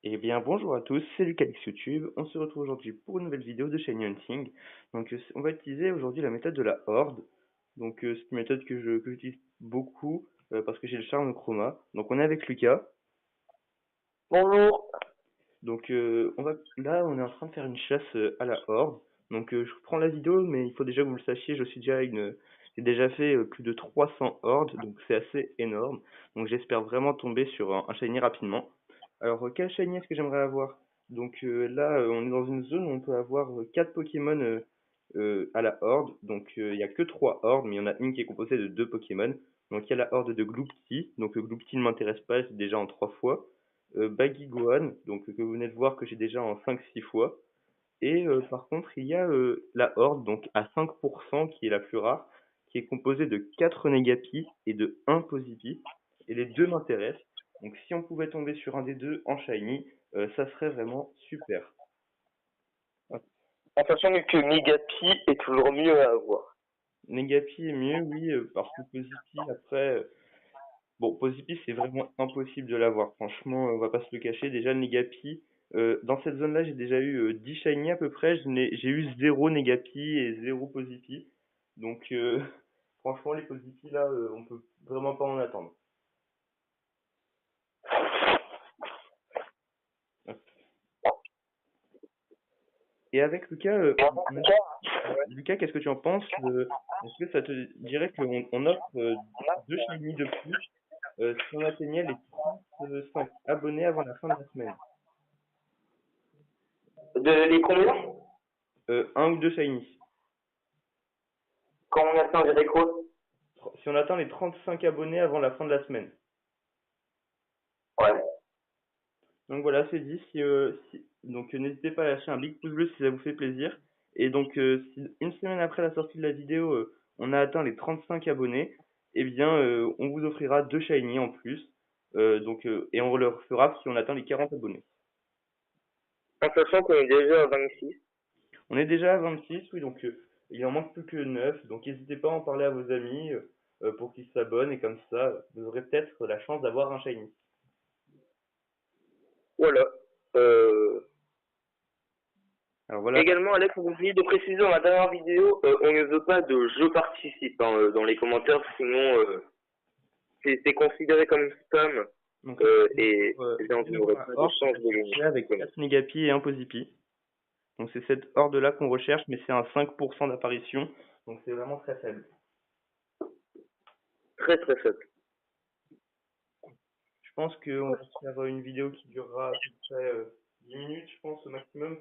Eh bien, bonjour à tous, c'est Lucas YouTube. On se retrouve aujourd'hui pour une nouvelle vidéo de Shiny Hunting. Donc, on va utiliser aujourd'hui la méthode de la Horde. Donc, c'est une méthode que j'utilise beaucoup parce que j'ai le charme chroma. Donc, on est avec Lucas. Bonjour. Donc, là, on est en train de faire une chasse à la Horde. Donc, je reprends la vidéo, mais il faut déjà que vous le sachiez, j'ai déjà fait plus de 300 Hordes, donc c'est assez énorme. Donc, j'espère vraiment tomber sur un Shiny rapidement. Alors, quel Shiny est-ce que j'aimerais avoir? Donc, là, on est dans une zone où on peut avoir 4 Pokémon à la Horde. Donc, il n'y a que 3 Hordes, mais il y en a une qui est composée de 2 Pokémon. Donc, il y a la Horde de Gloopty. Donc, Gloopty ne m'intéresse pas, c'est déjà en 3 fois. Baggy Gohan, donc que vous venez de voir que j'ai déjà en 5-6 fois. Et par contre, il y a la Horde, donc à 5%, qui est la plus rare, qui est composée de 4 Negapi et de 1 Posipi. Et les deux m'intéressent. Donc si on pouvait tomber sur un des deux en Shiny, ça serait vraiment super. Hop. En sachant que Megapi est toujours mieux à avoir. Negapi est mieux, oui, parce que Posipi, après, bon, Posipi, c'est vraiment impossible de l'avoir. Franchement, on va pas se le cacher. Déjà, le Negapi, dans cette zone-là, j'ai déjà eu 10 shiny à peu près. J'ai eu zéro Negapi et zéro Posipi. Donc, franchement, les Posipi, là, on peut vraiment pas en attendre. Et avec Lucas, Lucas, qu'est-ce que tu en penses? Est-ce que ça te dirait qu'on offre deux shiny de plus si on atteignait les 35 abonnés avant la fin de la semaine? De les combien? Un ou deux shiny. Quand on atteint les récros? Si on atteint les 35 abonnés avant la fin de la semaine. Ouais. Donc voilà, c'est dit. Donc n'hésitez pas à lâcher un big pouce bleu si ça vous fait plaisir. Et donc si une semaine après la sortie de la vidéo, on a atteint les 35 abonnés, eh bien on vous offrira deux shiny en plus. Et on le refera si on atteint les 40 abonnés. En sachant qu'on est déjà à 26. On est déjà à 26, oui, donc il en manque plus que 9. Donc n'hésitez pas à en parler à vos amis pour qu'ils s'abonnent et comme ça, vous aurez peut-être la chance d'avoir un shiny. Voilà. Euh... Alors voilà. Également, Alex, vous oubliez de préciser dans la dernière vidéo, on ne veut pas de je participe hein, dans les commentaires, sinon c'est considéré comme spam Donc là, et bien vous on est pour n'aurez la pas de horde qui chance va de se gagner. retrouver avec Voilà. 4 Negapi et un Posipi. Donc c'est cette horde-là qu'on recherche, mais c'est un 5% d'apparition. Donc c'est vraiment très faible. Très très faible. Je pense qu'on va se faire une vidéo qui durera à peu près 10 minutes, je pense, au maximum.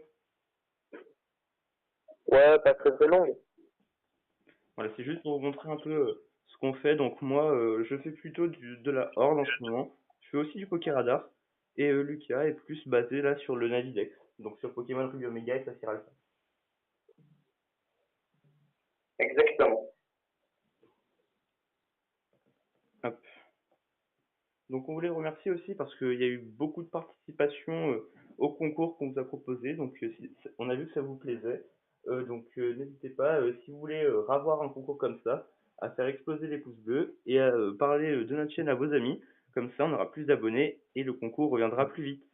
Ouais, pas très très long. Voilà, c'est juste pour vous montrer un peu ce qu'on fait. Donc moi, je fais plutôt de la horde en ce moment. Je fais aussi du Pokéradar. Et Lucas est plus basé là sur le Navidex. Donc sur Pokémon Ruby Omega et Saphir Alpha. Exactement. Hop. Donc on voulait remercier aussi parce qu'il y a eu beaucoup de participation au concours qu'on vous a proposé. Donc on a vu que ça vous plaisait. N'hésitez pas, si vous voulez revoir un concours comme ça, à faire exploser les pouces bleus et à parler de notre chaîne à vos amis. Comme ça, on aura plus d'abonnés et le concours reviendra plus vite.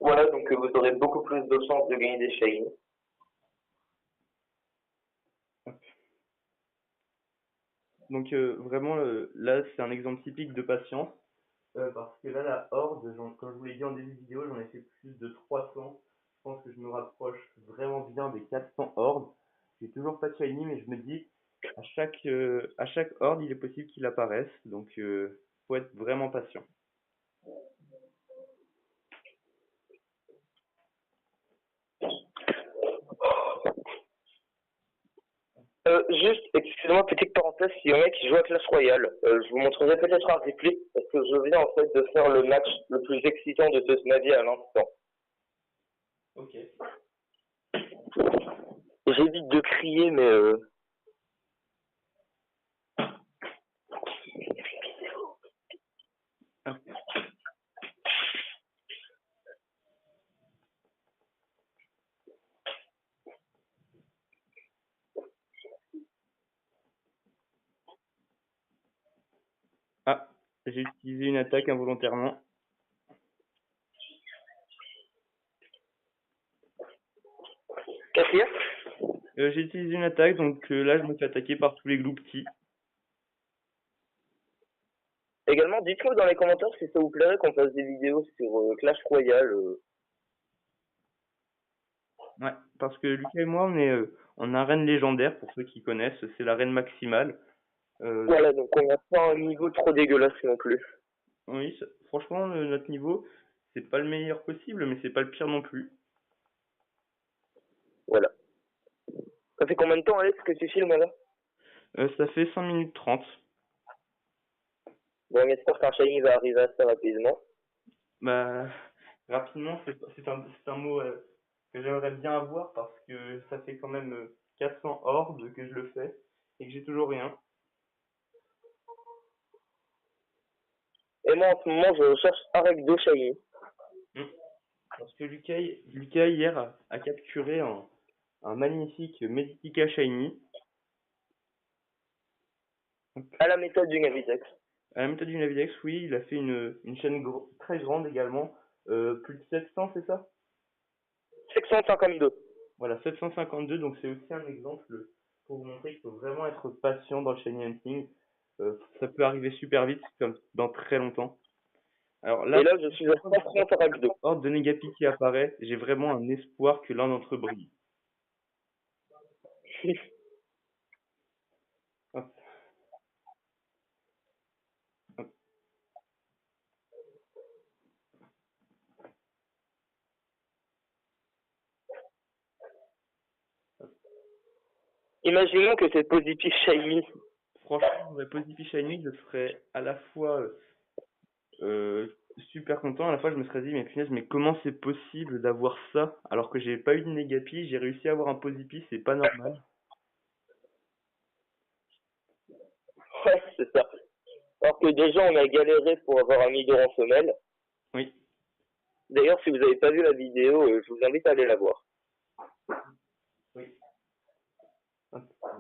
Voilà, donc vous aurez beaucoup plus de chances de gagner des shiny. Donc vraiment, là, c'est un exemple typique de patience. Parce que là, la horde, comme je vous l'ai dit en début de vidéo, j'en ai fait plus de 300. Je pense que je me rapproche vraiment bien des 400 hordes. J'ai toujours pas de shiny, mais je me dis, à chaque horde, il est possible qu'il apparaisse. Donc, faut être vraiment patient. Juste, excusez-moi, petite parenthèse, s'il y en a qui jouent à Clash Royale, je vous montrerai peut-être un replay, parce que je viens en fait de faire le match le plus excitant de ce navire à l'instant. Ok. J'évite de crier, mais Hop. Ah, j'ai utilisé une attaque involontairement. décrire? J'ai utilisé une attaque, donc là je me fais attaquer par tous les glouptis. Également, dites-moi dans les commentaires si ça vous plairait qu'on fasse des vidéos sur Clash Royale. Ouais, parce que Lucas et moi, on a reine légendaire, pour ceux qui connaissent, c'est la reine maximale. Voilà, donc on n'a pas un niveau trop dégueulasse non plus. Oui, franchement, notre niveau, c'est pas le meilleur possible, mais c'est pas le pire non plus. Voilà. Ça fait combien de temps, Alex, que tu filmes là? Ça fait 5 minutes 30. Bon, on espère qu'un Shiny va arriver assez rapidement. Bah, rapidement, c'est un mot que j'aimerais bien avoir parce que ça fait quand même 400 hordes que je le fais et que j'ai toujours rien. Et moi, en ce moment, je cherche avec 2 Shiny. Mm. Parce que Lucas hier a capturé un magnifique Meditica Shiny. À la méthode du Navitex. À la méthode du Navidex, oui, il a fait une chaîne très grande également. Plus de 700, c'est ça? 752. Voilà, 752, donc c'est aussi un exemple pour vous montrer qu'il faut vraiment être patient dans le shiny hunting. Ça peut arriver super vite, comme dans très longtemps. Alors là, Et là, je suis à 130 avec 2. hors de Negapi qui apparaît, j'ai vraiment un espoir que l'un d'entre eux brille. Hop, hop, hop. Imaginons que c'est positif Shiny. Franchement, j'aurais Positive Shiny, je serais à la fois super content, à la fois je me serais dit, mais punaise, mais comment c'est possible d'avoir ça alors que j'ai pas eu de Negapi, j'ai réussi à avoir un Posipi, c'est pas normal. Ouais, c'est ça. Alors que déjà, on a galéré pour avoir un Midor en femelle. Oui, D'ailleurs, si vous n'avez pas vu la vidéo, je vous invite à aller la voir. oui.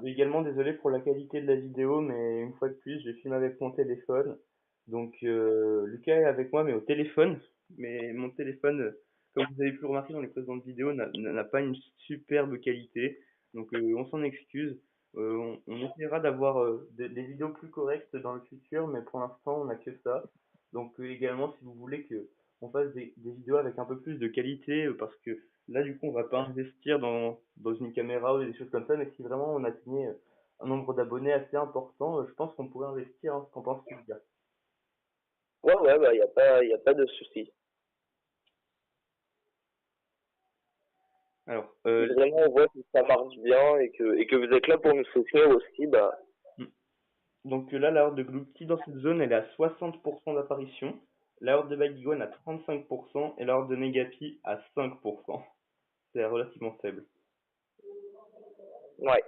Également, désolé pour la qualité de la vidéo, mais une fois de plus, je filme avec mon téléphone. Donc, Lucas est avec moi, mais au téléphone. Mais mon téléphone, comme vous avez pu le remarquer dans les précédentes vidéos, n'a pas une superbe qualité. Donc, on s'en excuse. On essaiera d'avoir des vidéos plus correctes dans le futur, mais pour l'instant, on n'a que ça. Donc, également, si vous voulez que on fasse des vidéos avec un peu plus de qualité, parce que là, du coup, on va pas investir dans une caméra ou des choses comme ça, mais si vraiment on atteignait un nombre d'abonnés assez important, je pense qu'on pourrait investir, hein. Qu'en penses-tu, Lucas? Ouais, ouais, bah, y a pas de souci. Alors, Si vraiment on voit que ça marche bien et que vous êtes là pour nous soutenir aussi, bah, hmm. Donc là, la horde de Gloopty dans cette zone, elle est à 60% d'apparition, la horde de Bagigon à 35% et la horde de Negapi à 5%. C'est relativement faible. ouais,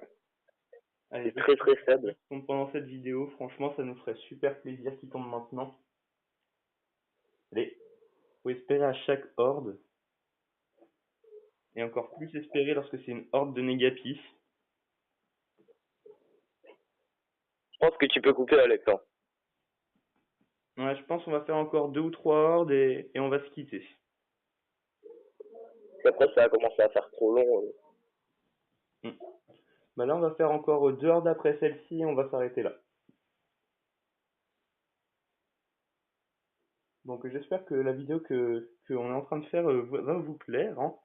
Allez, c'est très très faible. donc pendant cette vidéo, franchement, ça nous ferait super plaisir qu'il tombe maintenant. Allez, faut espérer à chaque horde, et encore plus espérer lorsque c'est une horde de Negapi. Je pense que tu peux couper Alex, hein. Ouais, je pense qu'on va faire encore 2 ou 3 hordes et on va se quitter. Après, ça a commencé à faire trop long. Hmm. Bah là, on va faire encore 2 hordes après celle-ci et on va s'arrêter là. Donc j'espère que la vidéo que on est en train de faire va vous plaire, hein.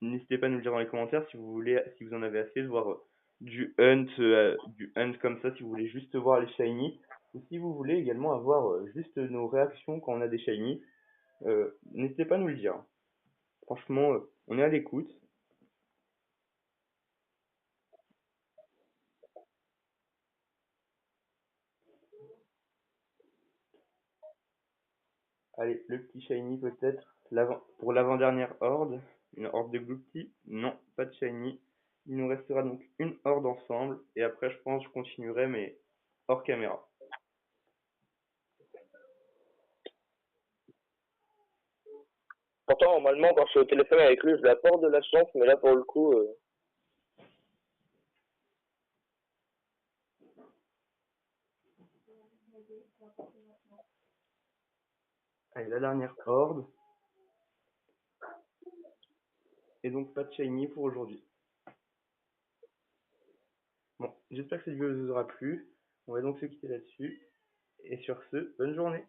N'hésitez pas à nous le dire dans les commentaires si vous voulez, si vous en avez assez de voir du hunt comme ça, si vous voulez juste voir les shiny, ou si vous voulez également avoir juste nos réactions quand on a des shiny. N'hésitez pas à nous le dire, hein. Franchement, on est à l'écoute. Allez, le petit shiny peut-être. Pour l'avant-dernière horde. Une horde de Gloopty. Non, pas de shiny. Il nous restera donc une horde ensemble. Et après, je pense que je continuerai, mais hors caméra. Pourtant, normalement, quand je suis au téléphone avec lui, je lui apporte de la chance, mais là, pour le coup, Allez, la dernière horde. et donc pas de shiny pour aujourd'hui. Bon, j'espère que cette vidéo vous aura plu. On va donc se quitter là-dessus. Et sur ce, bonne journée.